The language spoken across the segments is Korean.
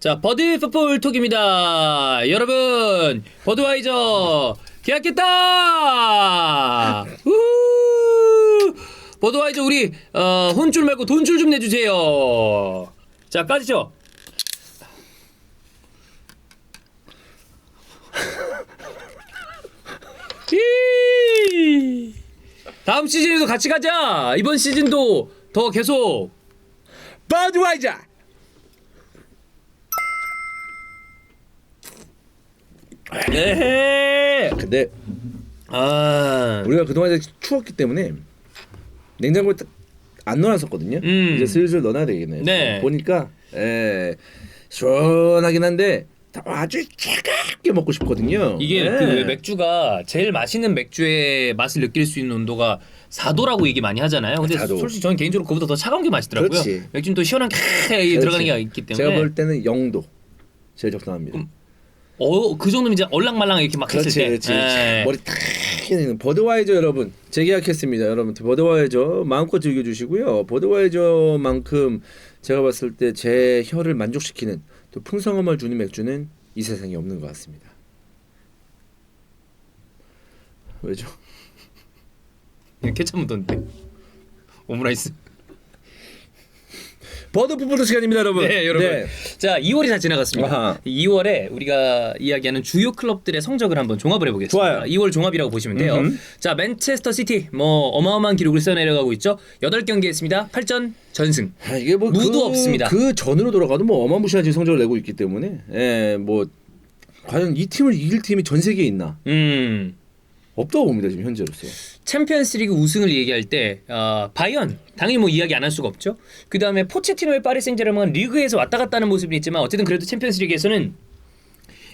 자, 버드 풋볼 톡입니다. 여러분, 버드와이저 계약했다. 우후! 버드와이저 우리 혼줄 말고 돈줄 좀 내주세요. 자, 까지죠. 다음 시즌에도 같이 가자. 이번 시즌도 더 계속 버드와이저. 네. 근데 아, 우리가 그동안 추웠기 때문에 냉장고에 안 넣어놨었거든요. 이제 슬슬 넣어놔야 되겠네요. 네. 보니까 시원하긴 한데 아주 차갑게 먹고 싶거든요. 이게 그 맥주가 제일 맛있는 맥주의 맛을 느낄 수 있는 온도가 4도라고 얘기 많이 하잖아요. 근데 4도. 솔직히 저는 개인적으로 그보다 더 차가운 게 맛있더라고요. 그렇지. 맥주는 또 시원한 게 들어가는 게 있기 때문에. 제가 볼 때는 0도 제일 적당합니다. 그 정도면 이제 얼랑말랑 이렇게 막 했을 때. 그렇지. 예. 머리 탁 해내는 버드와이저 여러분 재계약했습니다. 여러분 버드와이저 마음껏 즐겨주시고요. 버드와이저만큼 제가 봤을 때 제 혀를 만족시키는 또 풍성함을 주는 맥주는 이 세상에 없는 것 같습니다. 왜죠? 케찹 묻었는데. 오므라이스. 버드 풋볼 시간입니다, 여러분. 네, 여러분. 네. 자, 2월이 다 지나갔습니다. 아하. 2월에 우리가 이야기하는 주요 클럽들의 성적을 한번 종합을 해보겠습니다. 좋아요. 2월 종합이라고 보시면 돼요. 자, 맨체스터 시티 어마어마한 기록을 써내려가고 있죠. 8경기 했습니다. 8전 전승. 이게 뭐 무도 없습니다. 그 전으로 돌아가도 뭐 어마무시한 성적을 내고 있기 때문에 뭐 과연 이 팀을 이길 팀이 전 세계에 있나? 없다고 봅니다 지금 현재로서. 챔피언스리그 우승을 얘기할 때 바이언 당연히 뭐 이야기 안 할 수가 없죠. 그 다음에 포체티노의 파리 생제르맹은 리그에서 왔다 갔다 하는 모습이 있지만 어쨌든 그래도 챔피언스리그에서는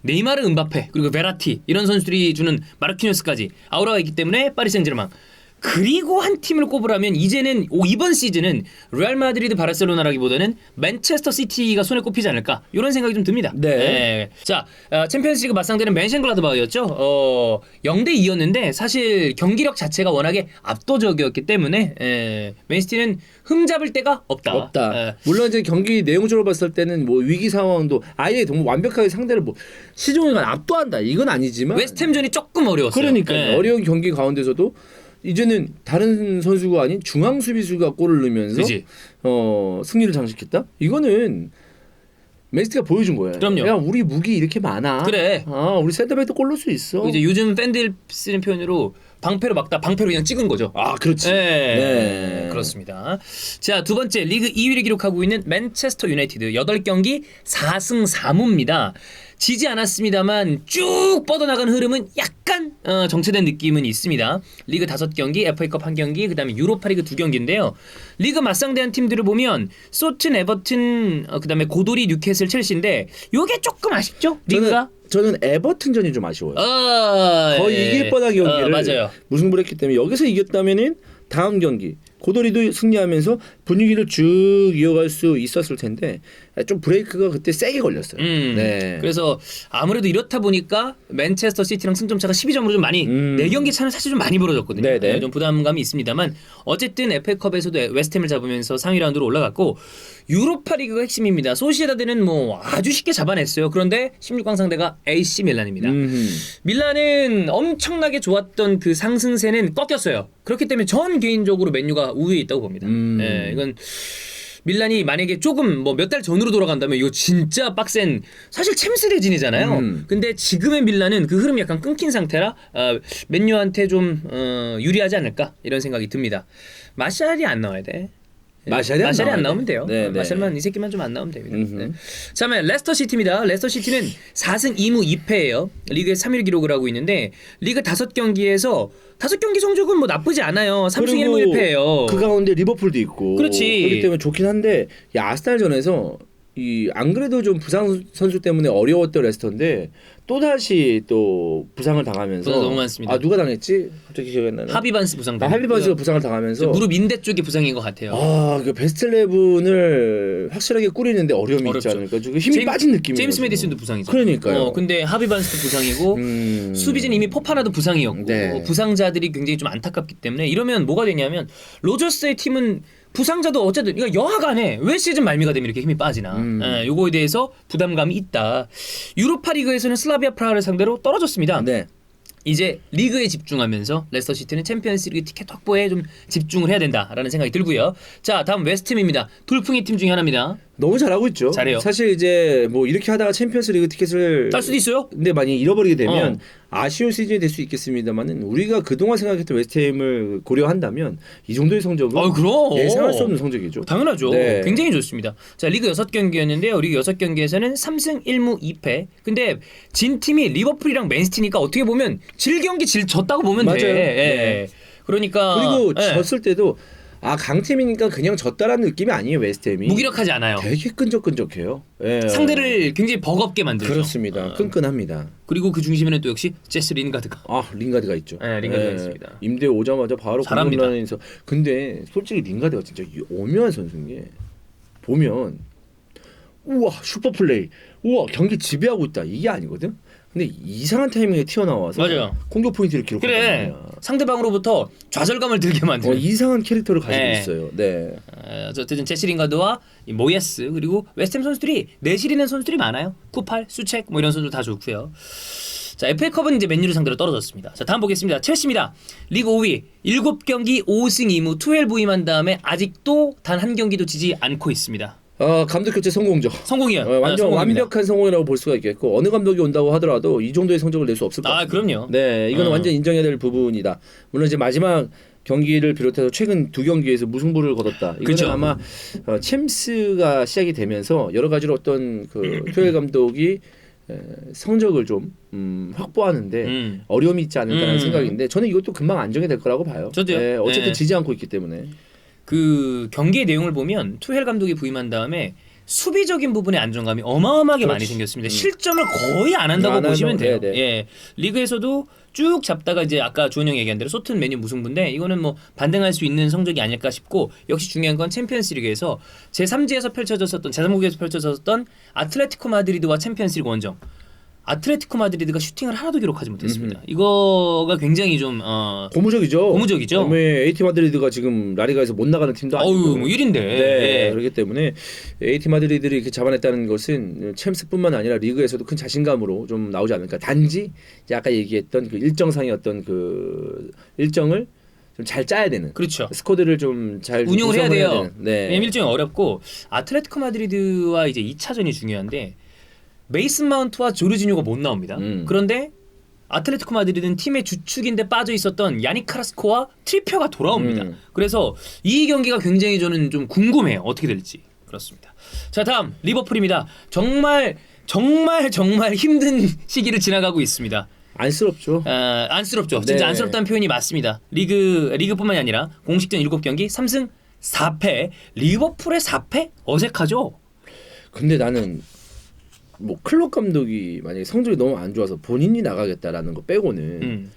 네이마르, 은바페 그리고 베라티 이런 선수들이 주는 마르키노스까지 아우라가 있기 때문에 파리 생제르맹. 그리고 한 팀을 꼽으라면 이제는 이번 시즌은 레알 마드리드, 바르셀로나라기보다는 맨체스터 시티가 손에 꼽히지 않을까 이런 생각이 좀 듭니다. 네. 자, 챔피언스리그 맞상대는 맨셴글라드바흐였죠. 0대2였는데 사실 경기력 자체가 워낙에 압도적이었기 때문에 맨시티는 흠잡을 데가 없다. 물론 이제 경기 내용적으로 봤을 때는 뭐 위기 상황도 아예 너무 완벽하게 상대를 뭐 시종일관 압도한다 이건 아니지만 웨스트햄전이 조금 어려웠어요. 그러니까 어려운 경기 가운데서도 이제는 다른 선수가 아닌 중앙 수비수가 골을 넣으면서 그치? 승리를 장식했다. 이거는 맨시티가 보여준 거예요. 그럼요. 야, 우리 무기 이렇게 많아. 그래. 우리 센터백도 골 넣을 수 있어. 이제 요즘 팬들 쓰는 표현으로 방패로 막다 방패로 그냥 찍은 거죠. 그렇지. 네. 그렇습니다. 자, 두 번째 리그 2위를 기록하고 있는 맨체스터 유나이티드 8경기 4승 4무입니다. 지지 않았습니다만 쭉 뻗어나간 흐름은 약간 정체된 느낌은 있습니다. 리그 5경기, FA컵 1경기, 그다음에 유로파리그 2경기인데요. 리그 맞상대한 팀들을 보면 소튼, 에버튼, 그다음에 고도리, 뉴캐슬, 첼시인데 요게 조금 아쉽죠? 리그가? 저는 에버튼전이 좀 아쉬워요. 거의 예. 이길 뻔한 경기를 맞아요. 무승부를 했기 때문에 여기서 이겼다면은 다음 경기 고도리도 승리하면서 분위기를 쭉 이어갈 수 있었을 텐데 좀 브레이크가 그때 세게 걸렸어요. 네. 그래서 아무래도 이렇다 보니까 맨체스터 시티랑 승점차가 12점으로 좀 많이 4경기 차는 사실 좀 많이 벌어졌거든요. 네네. 좀 부담감이 있습니다만 어쨌든 FA컵에서도 웨스트햄을 잡으면서 상위 라운드로 올라갔고 유로파리그가 핵심입니다. 소시에다드는 뭐 아주 쉽게 잡아냈어요. 그런데 16강 상대가 AC 밀란입니다. 밀란은 엄청나게 좋았던 그 상승세는 꺾였어요. 그렇기 때문에 전 개인적으로 맨유가 우위에 있다고 봅니다. 네, 이건 밀란이 만약에 조금 뭐 몇 달 전으로 돌아간다면 이거 진짜 빡센 사실 챔스 대진이잖아요. 근데 지금의 밀란은 그 흐름이 약간 끊긴 상태라 맨유한테 좀 유리하지 않을까 이런 생각이 듭니다. 마샬이 안 나와야 돼. 마샬이 안 나오면 돼요. 네, 네. 마샬만 이 새끼만 좀 안 나오면 됩니다. 네. 자, 그다음에 레스터 시티입니다. 레스터 시티는 4승 2무 2패예요. 리그에 3위를 기록을 하고 있는데 리그 5경기에서 5경기 성적은 뭐 나쁘지 않아요. 3승 1무 1패예요. 그 가운데 리버풀도 있고. 그렇지. 그렇기 때문에 좋긴 한데 아스날전에서 안 그래도 좀 부상 선수 때문에 어려웠던 레스터인데 또 부상을 당하면서 너무 많습니다. 누가 당했지? 갑자기 기억이 안 나네. 하비반스 부상. 하비반스가 부상을 당하면서 무릎 인대 쪽이 부상인 것 같아요. 그 베스트 11을 확실하게 꾸리는데 어려움이 어렵죠. 있지 않을까? 지금 힘이 빠진 느낌이에요. 제임스 메디슨도 부상이죠. 그러니까요. 근데 하비반스도 부상이고 수비진 이미 포파나도 부상이었고 네. 부상자들이 굉장히 좀 안타깝기 때문에 이러면 뭐가 되냐면 로저스의 팀은 부상자도 어쨌든 그러니까 여하간에 왜 시즌 말미가 되면 이렇게 힘이 빠지나 요거에 대해서 부담감이 있다. 유로파 리그에서는 슬라비아 프라하를 상대로 떨어졌습니다. 네. 이제 리그에 집중하면서 레스터 시티는 챔피언스리그 티켓 확보에 좀 집중을 해야 된다라는 생각이 들고요. 자, 다음 웨스트햄입니다. 돌풍의 팀 중에 하나입니다. 너무 잘하고 있죠. 잘해요. 사실 이제 뭐 이렇게 하다가 챔피언스리그 티켓을 딸 수도 있어요. 근데 만약 잃어버리게 되면 아쉬운 시즌이 될 수 있겠습니다만은 우리가 그동안 생각했던 웨스트햄을 고려한다면 이 정도의 성적은 그럼 예상할 수 없는 성적이죠. 당연하죠. 네. 굉장히 좋습니다. 자, 리그 6경기였는데요. 리그 6경기에서는 3승 1무 2패. 근데 진 팀이 리버풀이랑 맨시티니까 어떻게 보면 질 경기 졌다고 보면 맞아요. 돼. 네. 그러니까 그리고 예. 졌을 때도 강팀이니까 그냥 졌다라는 느낌이 아니에요. 웨스트햄이 무기력하지 않아요. 되게 끈적끈적해요. 예. 상대를 굉장히 버겁게 만들죠. 그렇습니다. 끈끈합니다. 그리고 그 중심에는 또 역시 제스 린가드가. 링가드가 있죠. 네, 링가드가 있습니다. 임대 오자마자 바로 잘합니다. 공격라인에서 근데 솔직히 링가드가 진짜 오묘한 선수인 게 보면 우와 슈퍼플레이 우와 경기 지배하고 있다 이게 아니거든. 근데 이상한 타이밍에 튀어나와서 맞아요. 공격 포인트를 기록한단 그래. 말이야. 상대방으로부터 좌절감을 들게 만드는. 이상한 캐릭터를 가지고 네. 있어요. 네. 어쨌든 제스 링가드와 이 모예스 그리고 웨스트햄 선수들이 내실있는 선수들이 많아요. 쿠팔, 수책 뭐 이런 선수들 다 좋고요. 자, FA컵은 이제 맨유를 상대로 떨어졌습니다. 자, 다음 보겠습니다. 첼시입니다. 리그 5위 7경기 5승 2무 12부임한 다음에 아직도 단 한 경기도 지지 않고 있습니다. 감독 교체 성공죠. 성공이요. 완전 성공입니다. 완벽한 성공이라고 볼 수가 있겠고 어느 감독이 온다고 하더라도 이 정도의 성적을 낼 수 없을 것 같아요. 그럼요. 네, 이거는 완전 인정해야 될 부분이다. 물론 이제 마지막 경기를 비롯해서 최근 2경기에서 무승부를 거뒀다. 이거는 그쵸. 아마 챔스가 시작이 되면서 여러 가지로 어떤 그 토엘 감독이 성적을 좀 확보하는데 어려움이 있지 않을까라는 생각인데 저는 이것도 금방 안정이 될 거라고 봐요. 저도요. 네, 어쨌든 네. 지지 않고 있기 때문에. 그 경기의 내용을 보면 투헬 감독이 부임한 다음에 수비적인 부분의 안정감이 어마어마하게 많이 생겼습니다. 실점을 거의 안 한다고 안 보시면 하죠. 돼요. 네네. 예, 리그에서도 쭉 잡다가 이제 아까 주원 형이 얘기한 대로 소튼 메뉴 무승부인데 이거는 뭐 반등할 수 있는 성적이 아닐까 싶고 역시 중요한 건 챔피언스리그에서 제3지에서 펼쳐졌었던 제3국에서 펼쳐졌던 아틀레티코 마드리드와 챔피언스리그 원정. 아틀레티코 마드리드가 슈팅을 하나도 기록하지 못했습니다. 이거가 굉장히 좀 고무적이죠. 고무적이죠. 그다음에 AT 마드리드가 지금 라리가에서 못 나가는 팀도 아니고. 어우, 뭐 1인데. 네, 예. 그렇기 때문에 AT 마드리드를 이렇게 잡아냈다는 것은 챔스뿐만 아니라 리그에서도 큰 자신감으로 좀 나오지 않을까. 단지 이제 아까 얘기했던 그 일정상의 어떤 그 일정을 좀 잘 짜야 되는. 그렇죠. 스쿼드를 좀 잘 운영을 해야 돼요. 네. 왜냐면 일정이 어렵고 아틀레티코 마드리드와 이제 2차전이 중요한데 메이슨 마운트와 조르지뉴가 못 나옵니다. 그런데 아틀레티코 마드리드는 팀의 주축인데 빠져 있었던 야닉 카라스코와 트리피어가 돌아옵니다. 그래서 이 경기가 굉장히 저는 좀 궁금해요. 어떻게 될지. 그렇습니다. 자, 다음 리버풀입니다. 정말 힘든 시기를 지나가고 있습니다. 안쓰럽죠. 안쓰럽죠. 진짜 네. 안쓰럽다는 표현이 맞습니다. 리그뿐만이 아니라 공식전 7경기 3승 4패. 리버풀의 4패? 어색하죠? 근데 나는 뭐 클럽 감독이 만약에 성적이 너무 안 좋아서 본인이 나가겠다라는 거 빼고는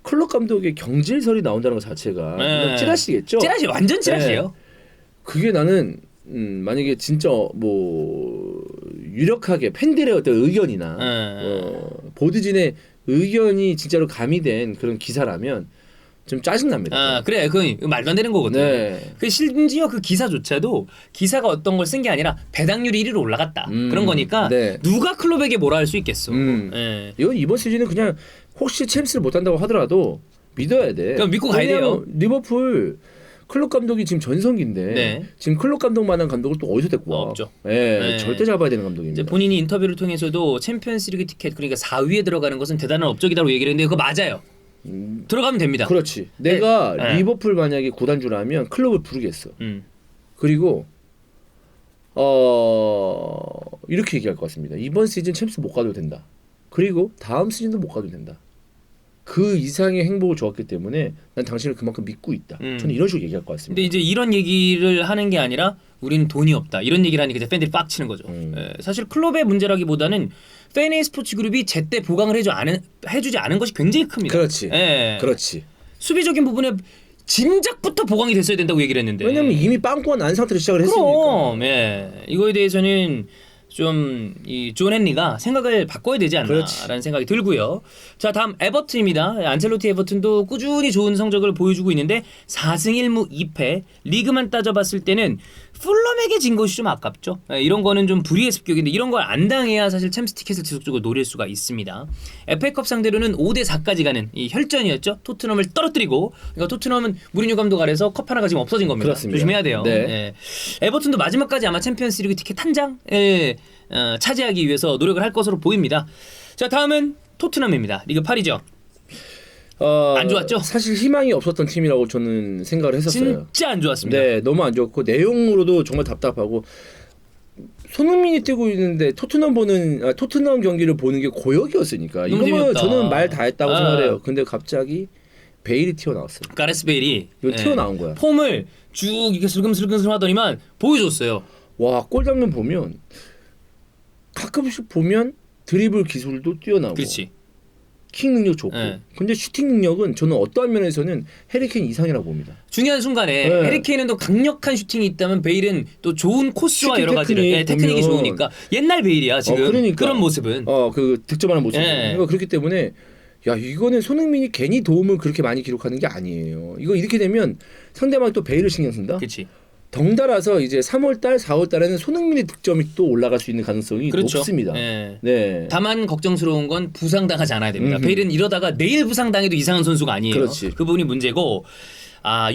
클럽 감독의 경질설이 나온다는 것 자체가 네. 찌라시겠죠. 찌라시 완전 찌라시예요. 네. 그게 나는 만약에 진짜 뭐 유력하게 팬들의 어떤 의견이나 보드진의 의견이 진짜로 가미된 그런 기사라면 좀 짜증납니다. 그래. 그건 말도 안 되는 거거든. 네. 그 심지어 그 기사조차도 기사가 어떤 걸 쓴 게 아니라 배당률이 1위로 올라갔다. 그런 거니까 네. 누가 클럽에게 뭐라 할 수 있겠어. 예. 이건 이번 시즌은 그냥 혹시 챔스를 못한다고 하더라도 믿어야 돼. 그럼 믿고 가야 돼요. 리버풀 클럽 감독이 지금 전성기인데 네. 지금 클럽 감독만한 감독을 또 어디서 데리고 와? 없죠. 예, 네. 절대 잡아야 되는 감독입니다. 이제 본인이 인터뷰를 통해서도 챔피언스리그 티켓 그러니까 4위에 들어가는 것은 대단한 업적이라고 얘기를 했는데 그거 맞아요. 들어가면 됩니다. 그렇지. 내가 네. 리버풀 만약에 구단주라면 클럽을 부르겠어. 음. 그리고 이렇게 얘기할 것 같습니다. 이번 시즌 챔스 못 가도 된다. 그리고 다음 시즌도 못 가도 된다. 그 이상의 행복을 주었기 때문에 난 당신을 그만큼 믿고 있다. 저는 이런 식으로 얘기할 것 같습니다. 근데 이제 이런 얘기를 하는 게 아니라 우리는 돈이 없다. 이런 얘기를 하니까 이제 팬들이 빡치는 거죠. 예, 사실 클럽의 문제라기보다는 팬의 스포츠 그룹이 제때 보강을 해주지 않은 것이 굉장히 큽니다. 그렇지. 예. 그렇지. 수비적인 부분에 진작부터 보강이 됐어야 된다고 얘기를 했는데. 왜냐면 이미 빵꾸가 난 상태로 시작을 했으니까. 그럼 예. 이거에 대해서는 좀 이 존 헨리가 생각을 바꿔야 되지 않나라는 그렇지. 생각이 들고요. 자, 다음 에버튼입니다. 안첼로티 에버튼도 꾸준히 좋은 성적을 보여주고 있는데 4승 1무 2패. 리그만 따져봤을 때는 풀럼에게 진 것이 좀 아깝죠. 이런 거는 좀 불의의 습격인데 이런 걸 안 당해야 사실 챔스 티켓을 지속적으로 노릴 수가 있습니다. FA컵 상대로는 5대 4까지 가는 이 혈전이었죠. 토트넘을 떨어뜨리고, 그러니까 토트넘은 무리뉴 감독 아래서 컵 하나가 지금 없어진 겁니다. 그렇습니다. 조심해야 돼요. 네. 예. 에버튼도 마지막까지 아마 챔피언스리그 티켓 한 장을 차지하기 위해서 노력을 할 것으로 보입니다. 자, 다음은 토트넘입니다. 리그 8이죠. 안 좋았죠? 사실 희망이 없었던 팀이라고 저는 생각을 했었어요. 진짜 안 좋았습니다. 네, 너무 안 좋았고 내용으로도 정말 답답하고 손흥민이 뛰고 있는데 토트넘 경기를 보는 게 고역이었으니까 너무 이거면 재미없다. 저는 말 다 했다고 아. 생각해요. 근데 갑자기 베일이 튀어나왔어요. 가레스 베일이 이거 튀어나온 거야. 폼을 쭉 이렇게 슬금슬금 하더니만 보여줬어요. 와, 골 장면 보면 가끔씩 보면 드리블 기술도 뛰어나고 그렇지. 킥 능력 좋고 네. 근데 슈팅 능력은 저는 어떠한 면에서는 해리케인 이상이라고 봅니다. 중요한 순간에 네. 해리케인은 또 강력한 슈팅이 있다면 베일은 또 좋은 코스와 슈팅 여러 가지를 테크닉이 보면- 좋으니까 옛날 베일이야 지금 그러니까. 그런 모습은. 그 득점하는 모습. 네. 그러니까 그렇기 때문에 야, 이거는 손흥민이 괜히 도움을 그렇게 많이 기록하는 게 아니에요. 이거 이렇게 되면 상대방이 또 베일을 신경 쓴다. 그렇지. 덩달아서 이제 3월달, 4월달에는 손흥민의 득점이 또 올라갈 수 있는 가능성이 그렇죠. 높습니다. 예. 네. 다만 걱정스러운 건 부상당하지 않아야 됩니다. 베일은 이러다가 내일 부상당해도 이상한 선수가 아니에요. 그렇지. 그 부분이 문제고.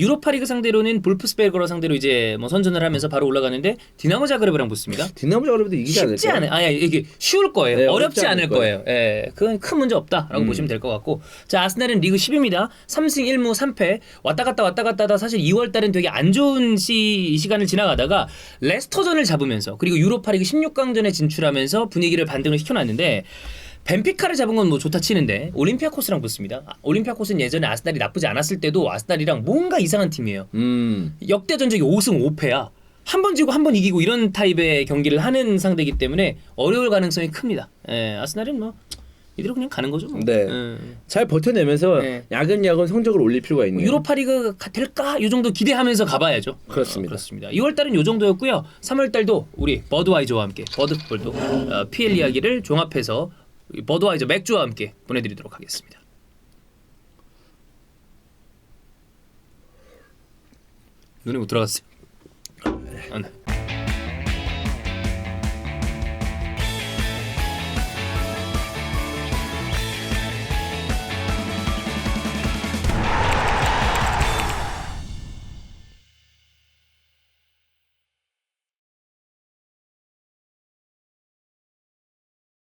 유로파리그 상대로는 볼프스베르거라 상대로 이제 뭐 선전을 하면서 바로 올라가는데 디나모 자그레브랑 붙습니다. 디나모 자그레브도 이기지 않을까? 쉽지 않아요. 이게 쉬울 거예요. 네, 어렵지 어렵지 않을 않을 거예요. 예, 그건 큰 문제 없다라고 보시면 될 것 같고. 자, 아스날은 리그 10입니다. 3승 1무 3패. 왔다 갔다 하다 사실 2월 달은 되게 안 좋은 시간을 지나가다가 레스터전을 잡으면서 그리고 유로파리그 16강전에 진출하면서 분위기를 반등을 시켜놨는데 벤피카를 잡은 건 뭐 좋다 치는데 올림피아코스랑 붙습니다. 올림피아코스는 예전에 아스날이 나쁘지 않았을 때도 아스날이랑 뭔가 이상한 팀이에요. 역대 전적이 5승 5패야. 한 번 지고 한 번 이기고 이런 타입의 경기를 하는 상대이기 때문에 어려울 가능성이 큽니다. 아스날은 뭐 이대로 그냥 가는 거죠. 뭐. 네. 잘 버텨내면서 네. 야금야금 성적을 올릴 필요가 있네요. 유로파리그 될까? 이 정도 기대하면서 가봐야죠. 그렇습니다. 그렇습니다. 2월 달은 이 정도였고요. 3월 달도 우리 버드와이저와 함께 버드풋볼도 PL 이야기를 종합해서 버드와이저 맥주와 함께 보내드리도록 하겠습니다. 눈에 못 들어갔어요. 네.